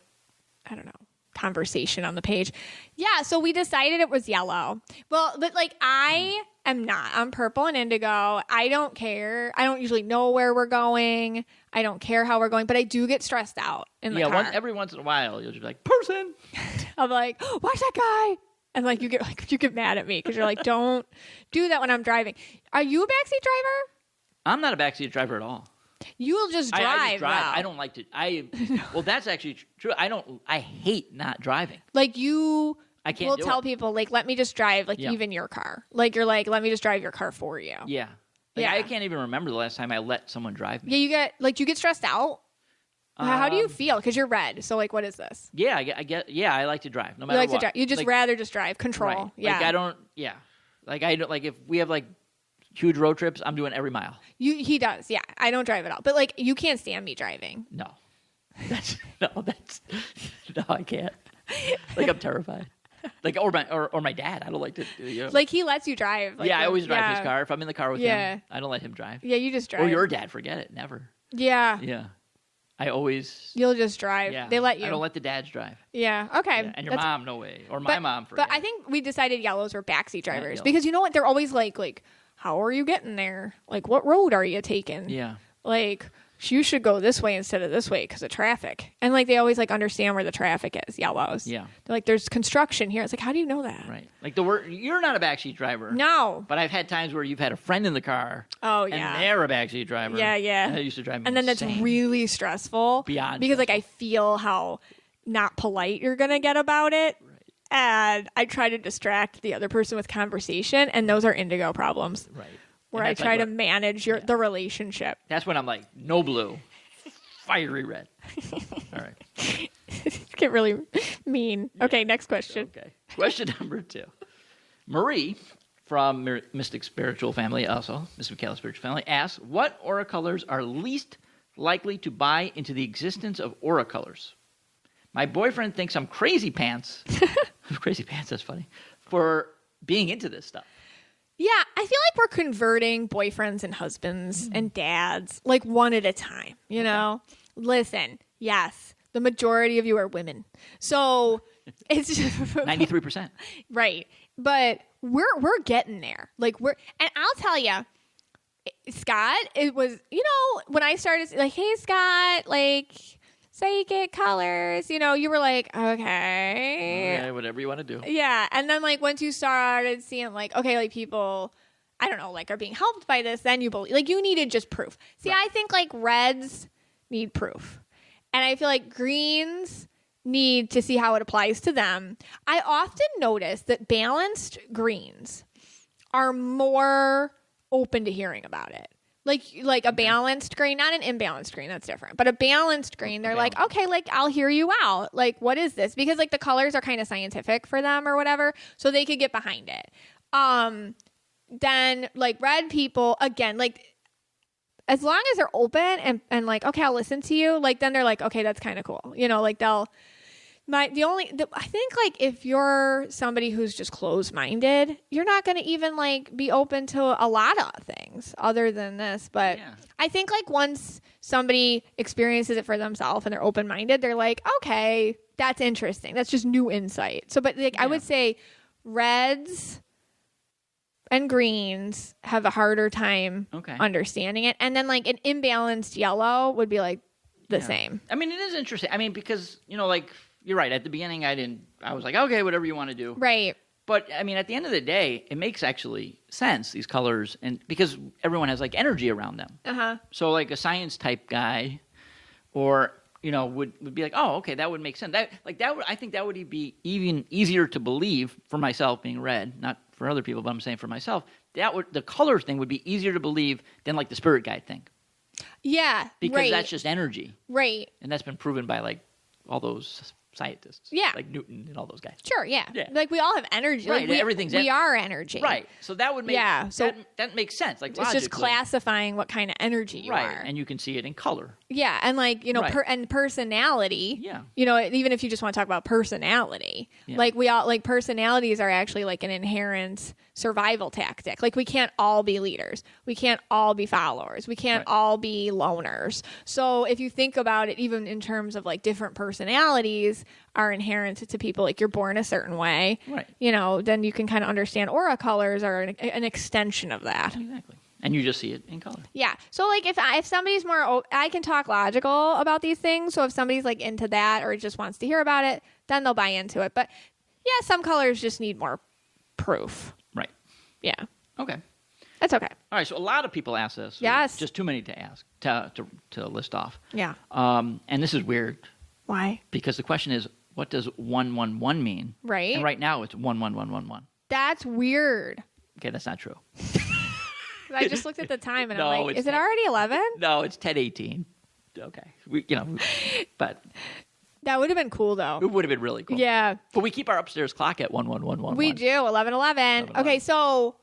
conversation on the page. Yeah, so we decided it was yellow. Well, but I am not. I'm purple and indigo. I don't care. I don't usually know where we're going. I don't care how we're going, but I do get stressed out in the car. Every once in a while, you'll just be like, person. I'm like, watch that guy. And you get mad at me because you're like, don't do that when I'm driving. Are you a backseat driver? I'm not a backseat driver at all. You'll just drive. I just drive. though. I don't like to. Well, that's actually true. I hate not driving. I can't will do tell it. people, let me just drive, Yeah. even your car. You're like, let me just drive your car for you. Yeah. Yeah. I can't even remember the last time I let someone drive me. Yeah, you get stressed out. How do you feel? Because you're red. So, what is this? Yeah, I get. Yeah, I like to drive. No matter You like what. to drive. You just rather just drive. Control. Right. Yeah. I don't. Yeah. I don't. If we have huge road trips, I'm doing every mile. He does. Yeah. I don't drive at all. But you can't stand me driving. No. No, I can't. I'm terrified. Like, or my dad. I don't like to. Like, he lets you drive. Like, yeah, I always drive his car. If I'm in the car with Yeah. him, I don't let him drive. Yeah, you just drive. Or your dad, forget it. Never. Yeah. Yeah. I always. You'll just drive. Yeah. They let you. I don't let the dads drive. Yeah. Okay. Yeah. And your mom, no way. Or my mom, forget But I think we decided yellows were backseat drivers. yellow. Because you know what? They're always like, how are you getting there? Like, what road are you taking? Yeah. Like, you should go this way instead of this way because of traffic. And like, they always like understand where the traffic is. Yellows. Yeah. They're like, there's construction here. It's like, how do you know that? Right. Like the word, you're not a backseat driver. No. But I've had times where you've had a friend in the car. Oh, yeah. And they're a backseat driver. Yeah, yeah. And that used to drive me And then insane. that's really stressful. Beyond because like I feel how not polite you're gonna get about it. Right. And I try to distract the other person with conversation, and those are indigo problems. Right. Where I try to manage the relationship. That's when I'm like, no blue. Fiery red. All right. Get really mean. Okay, next question. Okay. Question number 2. Marie from Mystic Spiritual Family, also Miss Michaela Spiritual Family, asks, what aura colors are least likely to buy into the existence of aura colors? My boyfriend thinks I'm crazy pants. Crazy pants, that's funny. For being into this stuff. Yeah, I feel like we're converting boyfriends and husbands and dads like one at a time, you know? Listen, yes, the majority of you are women. So it's just 93%. Right. But we're getting there. Like and I'll tell you, Scott, it was, you know, when I started like, hey Scott, like psychic colors, you know, you were like, okay. Yeah, whatever you want to do. Yeah. And then like once you started seeing like, okay, like people, I don't know, like are being helped by this, then you believe, like you needed just proof. See, Right. I think like reds need proof. And I feel like greens need to see how it applies to them. I often notice that balanced greens are more open to hearing about it. Like a balanced green, not an imbalanced green, that's different. But a balanced green, they're like, okay, like I'll hear you out. Like, what is this? Because like the colors are kind of scientific for them or whatever, so they could get behind it. Then like red people, again, like as long as they're open and like, okay, I'll listen to you, like then they're like, okay, that's kind of cool. You know, like I think like if you're somebody who's just closed-minded, you're not going to even like be open to a lot of things other than this. But yeah. I think like once somebody experiences it for themselves and they're open-minded, they're like, okay, that's interesting. That's just new insight. So, but like I would say reds and greens have a harder time understanding it. And then like an imbalanced yellow would be like the same. I mean, it is interesting. I mean, because, you know, like, you're right. At the beginning, I was like, okay, whatever you want to do. Right. But, I mean, at the end of the day, it makes actually sense, these colors, and because everyone has, like, energy around them. Uh-huh. So, like, a science-type guy or, you know, would be like, oh, okay, that would make sense. I think that would be even easier to believe for myself being red, not for other people, but I'm saying for myself. The color thing would be easier to believe than, like, the spirit guide thing. Yeah, because that's just energy. Right. And that's been proven by, like, all those scientists. Yeah. Like Newton and all those guys. Sure, yeah. Like we all have energy. Right, like we are energy. Right. So that would make so that makes sense. Like it's logically. just classifying what kind of energy you are. And you can see it in color. Yeah, and like, you know, and personality. Yeah. You know, even if you just want to talk about personality, like we all like personalities are actually like an inherent survival tactic. Like we can't all be leaders. We can't all be followers. We can't all be loners. So if you think about it, even in terms of like different personalities are inherent to people, like you're born a certain way, you know, then you can kind of understand aura colors are an extension of that. Exactly. And you just see it in color. Yeah. So like if somebody's more, I can talk logical about these things. So if somebody's like into that or just wants to hear about it, then they'll buy into it. But yeah, some colors just need more proof. Right. Yeah. Okay. That's okay. All right. So a lot of people ask this. Yes. Just too many to ask, to list off. Yeah. And this is weird. Why? Because the question is, what does 111 mean? Right. And right now it's 11111. That's weird. Okay, that's not true. I just looked at the time and No, I'm like, it's is it already 11? No, it's 10:18. Okay. But that would have been cool though. it would have been really cool. Yeah. But we keep our upstairs clock at 11111. We do 11:11. Okay, so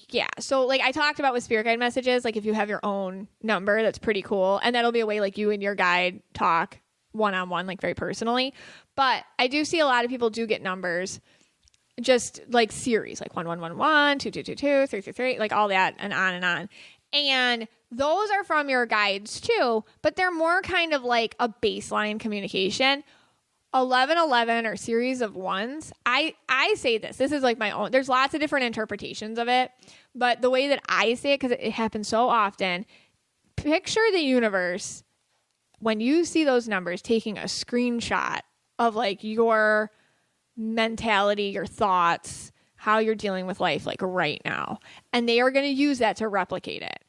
yeah, so like I talked about with spirit guide messages, like if you have your own number, that's pretty cool, and that'll be a way like you and your guide talk one-on-one, like very personally. But I do see a lot of people do get numbers just like series, like 1111, 2222, 333, like all that and on and on. And those are from your guides too, but they're more kind of like a baseline communication. 1111 or series of ones. I say this is like my own. There's lots of different interpretations of it, but the way that I say it, because it happens so often, picture the universe when you see those numbers taking a screenshot of like your mentality, your thoughts, how you're dealing with life like right now. And they are going to use that to replicate it.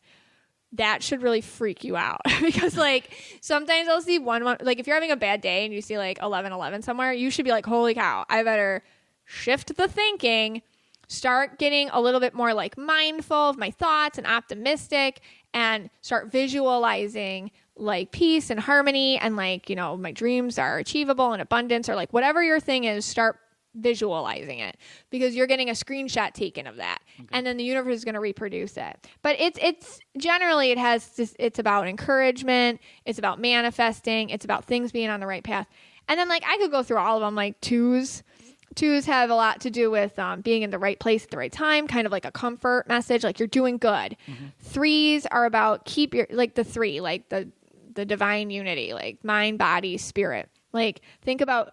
That should really freak you out because like sometimes I'll see one, like if you're having a bad day and you see like 1111 somewhere, you should be like, holy cow, I better shift the thinking, start getting a little bit more like mindful of my thoughts and optimistic, and start visualizing like peace and harmony and like, you know, my dreams are achievable and abundance, or like whatever your thing is, start visualizing it because you're getting a screenshot taken of that. Okay. And then the universe is going to reproduce it. But it's generally, it's about encouragement. It's about manifesting. It's about things being on the right path. And then like I could go through all of them, like twos have a lot to do with being in the right place at the right time, kind of like a comfort message, like you're doing good. Mm-hmm. Threes are about keep your, like the three, like the divine unity, like mind, body, spirit. Like think about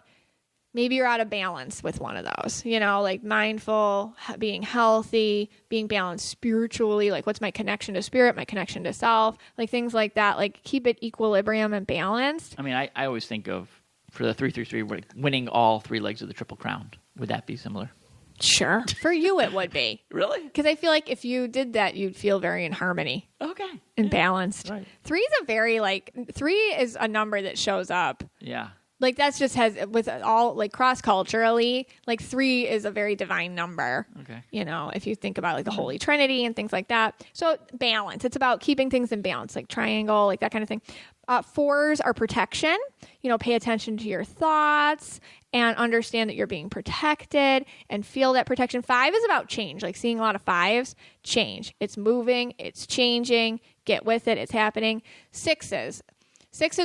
maybe you're out of balance with one of those, you know, like mindful, being healthy, being balanced spiritually, like what's my connection to spirit, my connection to self, like things like that, like keep it equilibrium and balanced. I mean, I always think of, for the 333, winning all three legs of the Triple Crown. Would that be similar? Sure. For you, it would be. Really? Because I feel like if you did that, you'd feel very in harmony. Okay. And balanced. Right. 3 is a number that shows up. Yeah. Like that's just has with all like cross culturally, like 3 is a very divine number. Okay. You know, if you think about like the Holy Trinity and things like that. So balance. It's about keeping things in balance, like triangle, like that kind of thing. 4s are protection. You know, pay attention to your thoughts and understand that you're being protected and feel that protection. 5 is about change, like seeing a lot of 5s, change. It's moving, it's changing, get with it, it's happening. 6s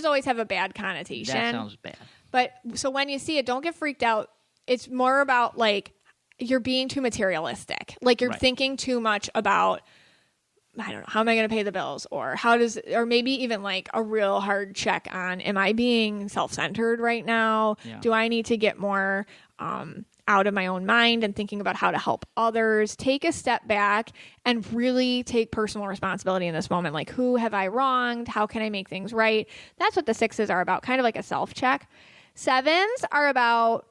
always have a bad connotation. That sounds bad. But so when you see it, don't get freaked out. It's more about like you're being too materialistic. Like you're thinking too much about, I don't know, how am I going to pay the bills? Or or maybe even like a real hard check on, am I being self-centered right now? Yeah. Do I need to get more out of my own mind and thinking about how to help others? Take a step back and really take personal responsibility in this moment. Like, who have I wronged? How can I make things right? That's what the 6s are about, kind of like a self-check. 7s are about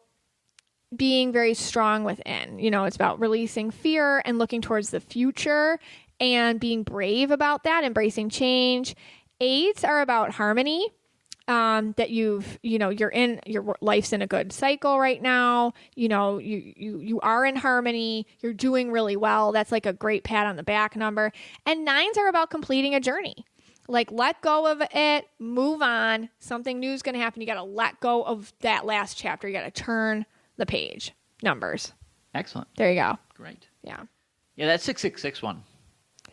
being very strong within. You know, it's about releasing fear and looking towards the future and being brave about that, embracing change. 8s are about harmony. That your life's in a good cycle right now. You know, you are in harmony. You're doing really well. That's like a great pat on the back number. And 9s are about completing a journey. Like let go of it, move on. Something new is going to happen. You got to let go of that last chapter. You got to turn the page. Numbers. Excellent. There you go. Great. Yeah. Yeah, that 666 one.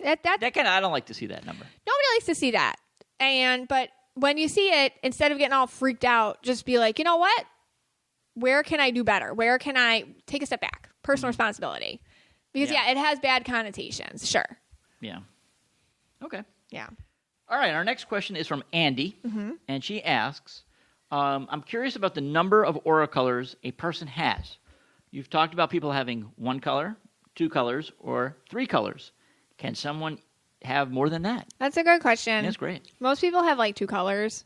That kind of, I don't like to see that number. Nobody likes to see that. But when you see it, instead of getting all freaked out, just be like, you know what? Where can I do better? Where can I take a step back? Personal responsibility. Because, it has bad connotations. Sure. Yeah. Okay. Yeah. All right. Our next question is from Andy. Mm-hmm. And she asks, I'm curious about the number of aura colors a person has. You've talked about people having 1 color, 2 colors, or 3 colors. Can someone have more than that? That's a good question. That's great. Most people have like 2 colors.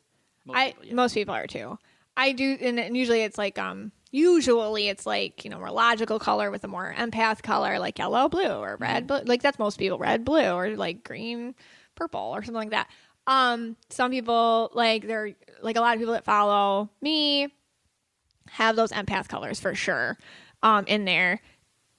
Most people are 2. I do, and usually it's like more logical color with a more empath color, like yellow, blue, or red, blue. Like that's most people, red, blue, or like green, purple, or something like that. Some people, like they're like a lot of people that follow me have those empath colors for sure. In there,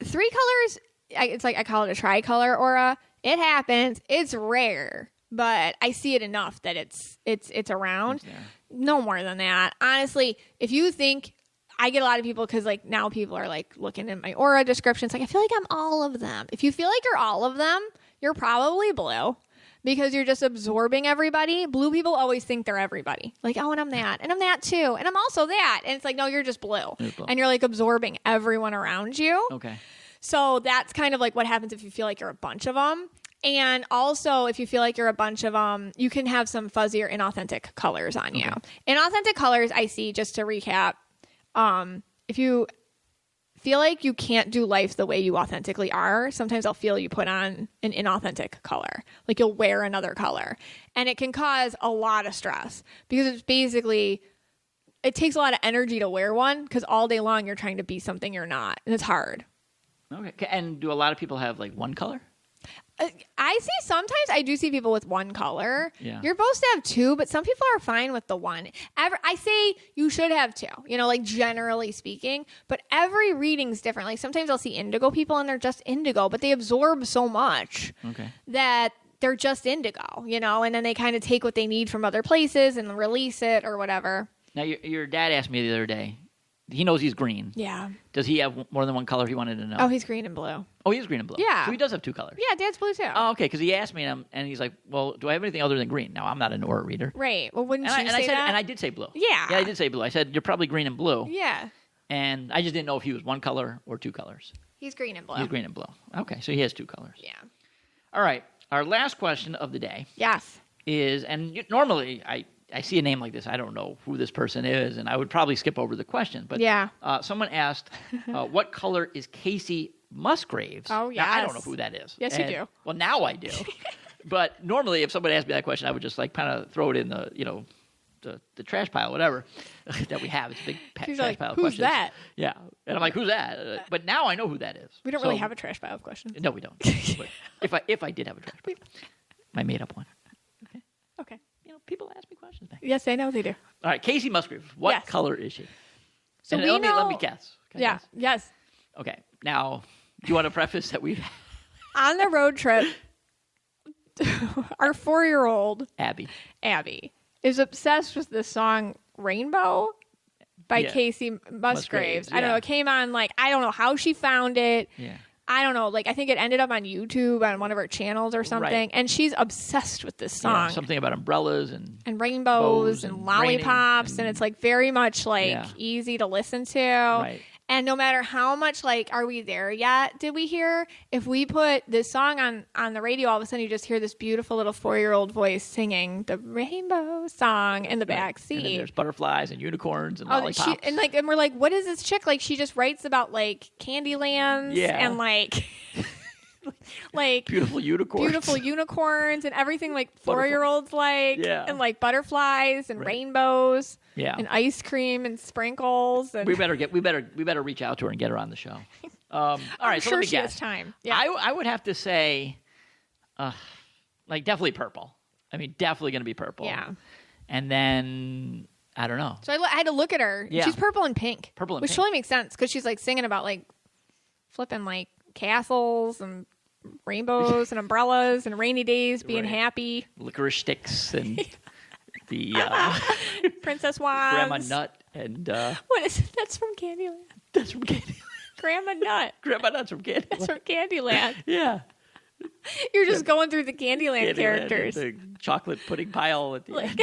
3 colors. It's like I call it a tricolor aura. It happens. It's rare, but I see it enough that it's around. No more than that. Honestly, if you think, I get a lot of people because like now people are like looking at my aura descriptions. Like I feel like I'm all of them. If you feel like you're all of them, you're probably blue, because you're just absorbing everybody. Blue people always think they're everybody. Like, oh, and I'm that too. And I'm also that. And it's like, no, you're just blue. And you're like absorbing everyone around you. Okay. So that's kind of like what happens if you feel like you're a bunch of them. And also, if you feel like you're a bunch of them, you can have some fuzzy or inauthentic colors on you. Inauthentic colors, I see, just to recap, if you feel like you can't do life the way you authentically are, sometimes I'll feel you put on an inauthentic color. Like you'll wear another color. And it can cause a lot of stress because it's basically, it takes a lot of energy to wear one because all day long you're trying to be something you're not. And it's hard. Okay. And do a lot of people have like one color? I see sometimes I do see people with one color. Yeah. You're supposed to have two, but some people are fine with the one. I say you should have two, like generally speaking, but every reading's different. Like sometimes I'll see indigo people and they're just indigo, but they absorb so much that they're just indigo, and then they kind of take what they need from other places and release it or whatever. Now, your dad asked me the other day, he knows he's green. Yeah. Does he have more than one color he wanted to know? Oh, he's green and blue. Oh, he is green and blue. Yeah. So he does have two colors. Yeah, Dad's blue too. Oh, okay, because he asked me and he's like, well, do I have anything other than green? Now, I'm not an aura reader. Right. Well, wouldn't you say I said, that? And I did say blue. Yeah. Yeah, I did say blue. I said, you're probably green and blue. Yeah. And I just didn't know if he was one color or two colors. He's green and blue. He's green and blue. Okay, so he has two colors. Yeah. All right. Our last question of the day Yes. is, normally I see a name like this, I don't know who this person is, and I would probably skip over the question. But yeah. Someone asked, what color is Casey Musgraves? Oh, yes. Now, I don't know who that is. Yes, you do. Well, now I do. But normally, if somebody asked me that question, I would just like kind of throw it in the, the trash pile, whatever, that we have. It's a big trash pile of who's questions. That? Yeah. And I'm like, who's that? But now I know who that is. We don't really have a trash pile of questions. No, we don't. But if I did have a trash pile, I made up one. Okay. People ask me questions back. Yes, I know they do. All right, Casey Musgrave. What color is she? So and let me guess. Can I guess? Yes. Okay. Now, do you want to preface that we on the road trip, our 4-year-old Abby is obsessed with this song "Rainbow" by Casey Musgraves. I don't know. It came on I don't know how she found it. Yeah. I don't know. I think it ended up on YouTube on one of her channels or something. Right. And she's obsessed with this song. Yeah, something about umbrellas and rainbows and lollipops. And it's very much easy to listen to. Right. And no matter how much are we there yet, did we hear? If we put this song on the radio, all of a sudden you just hear this beautiful little 4-year-old voice singing the rainbow song in the back seat. And then there's butterflies and unicorns and lollipops. And we're like, what is this chick? She just writes about Candylands and beautiful unicorns and everything 4-year-olds and butterflies and rainbows and ice cream and sprinkles. And we better reach out to her and get her on the show. All right, so sure let me she guess. has time. Yeah. I would have to say, definitely purple. I mean, definitely going to be purple. Yeah. And then I don't know. So I had to look at her. Yeah. She's purple and pink. Which totally makes sense because she's singing about flipping castles and rainbows and umbrellas and rainy days, being happy. Licorice sticks and the Princess Wands. Grandma Nut and what is it? That's from Candyland. That's from Candyland. Grandma Nut. Grandma Nut's from Candyland. That's from Candyland. Yeah. You're just going through the Candyland characters. The chocolate pudding pile at the end.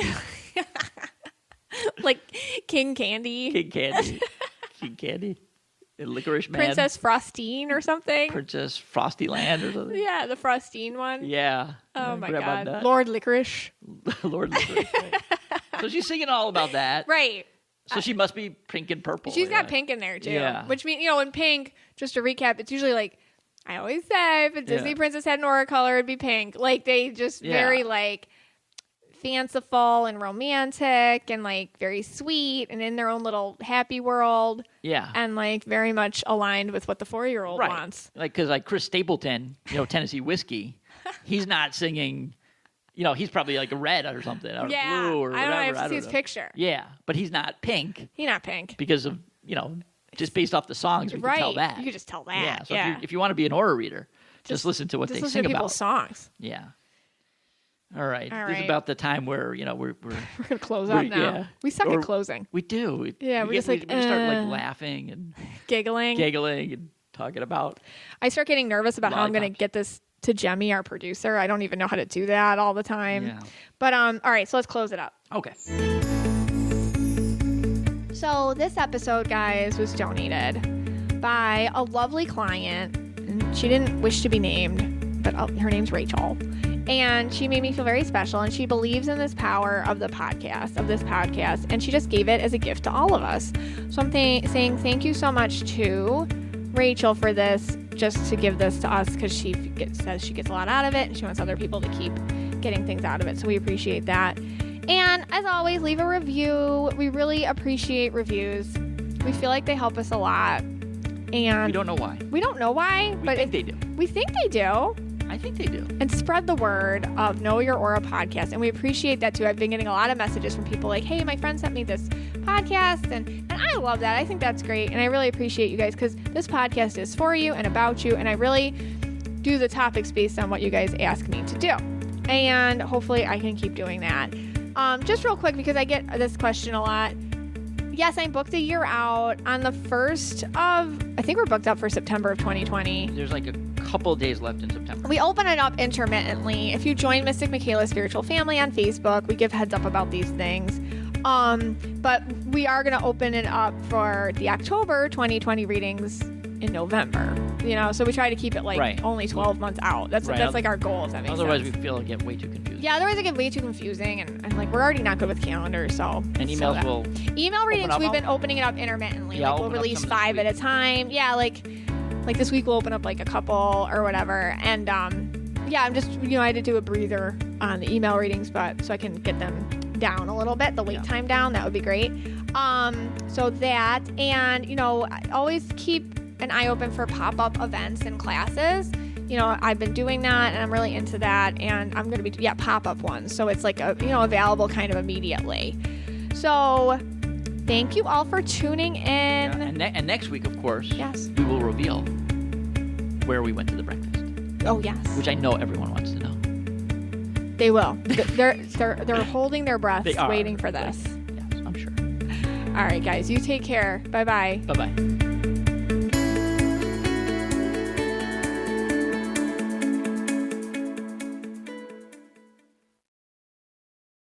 King Candy. King Candy. Licorice Man. Princess Frostine or something. Princess Frostyland or something. Yeah, the Frostine one. Yeah. Oh my Grandma God. Nut. Lord Licorice. Lord Licorice. Right. So she's singing all about that. Right. So she must be pink and purple. She's got pink in there too. Yeah. Which means, in pink, just to recap, it's usually I always say if a Disney princess had an aura color, it'd be pink. They just very fanciful and romantic and very sweet and in their own little happy world. Yeah. And very much aligned with what the 4-year-old wants. Because Chris Stapleton, Tennessee Whiskey, he's not singing, he's probably a red or something or blue or whatever. I don't know. I have to see his picture. Yeah. But he's not pink. He's not pink. Because of, just based off the songs, we can tell that. You can just tell that. Yeah. So if you want to be an aura reader, just listen to what they sing about. People's songs. Yeah. All right. This is about the time where, we're going to close up now. Yeah. We suck at closing. We do. We just we start laughing and giggling and talking about. I start getting nervous about how I'm going to get this to Jemmy, our producer. I don't even know how to do that all the time. Yeah. But all right, so let's close it up. Okay. So this episode, guys, was donated by a lovely client. And she didn't wish to be named, but her name's Rachel. And she made me feel very special, and she believes in this power of this podcast, and she just gave it as a gift to all of us. So I'm saying thank you so much to Rachel for this, just to give this to us, because she says she gets a lot out of it, and she wants other people to keep getting things out of it. So we appreciate that. And as always, leave a review. We really appreciate reviews. We feel like they help us a lot. And we don't know why. We don't know why, but they do. We think they do. I think they do. And spread the word of Know Your Aura podcast. And we appreciate that too. I've been getting a lot of messages from people like, hey, my friend sent me this podcast. And I love that. I think that's great. And I really appreciate you guys, because this podcast is for you and about you. And I really do the topics based on what you guys ask me to do. And hopefully I can keep doing that. Just real quick, because I get this question a lot. Yes, I'm booked a year out on the 1st of, I think we're booked up for September of 2020. There's like a couple days left in September. We open it up intermittently. If you join Mystic Michaela Spiritual Family on Facebook, we give heads up about these things. But we are going to open it up for the October 2020 readings in November. So we try to keep it only 12 months out. That's like our goal, if that makes Otherwise, sense. we feel it get way too confusing. Yeah, otherwise it get way too confusing, and like we're already not good with calendars, so. And emails will. Email readings, we've been opening it up intermittently. Yeah, we'll release 5 at a time. Yeah, like this week we'll open up like a couple or whatever. And I'm just I had to do a breather on the email readings, but so I can get them down a little bit, the wait time down. That would be great. So that, and I always keep an eye open for pop-up events and classes. I've been doing that, and I'm really into that, and I'm going to be pop-up ones, so it's like available kind of immediately. So thank you all for tuning in. And next week, of course, yes, we will reveal where we went to the breakfast. Oh yes, which I know everyone wants to know. They will. They're holding their breaths, waiting for this. Yes, I'm sure. All right, guys, you take care. Bye bye. Bye bye.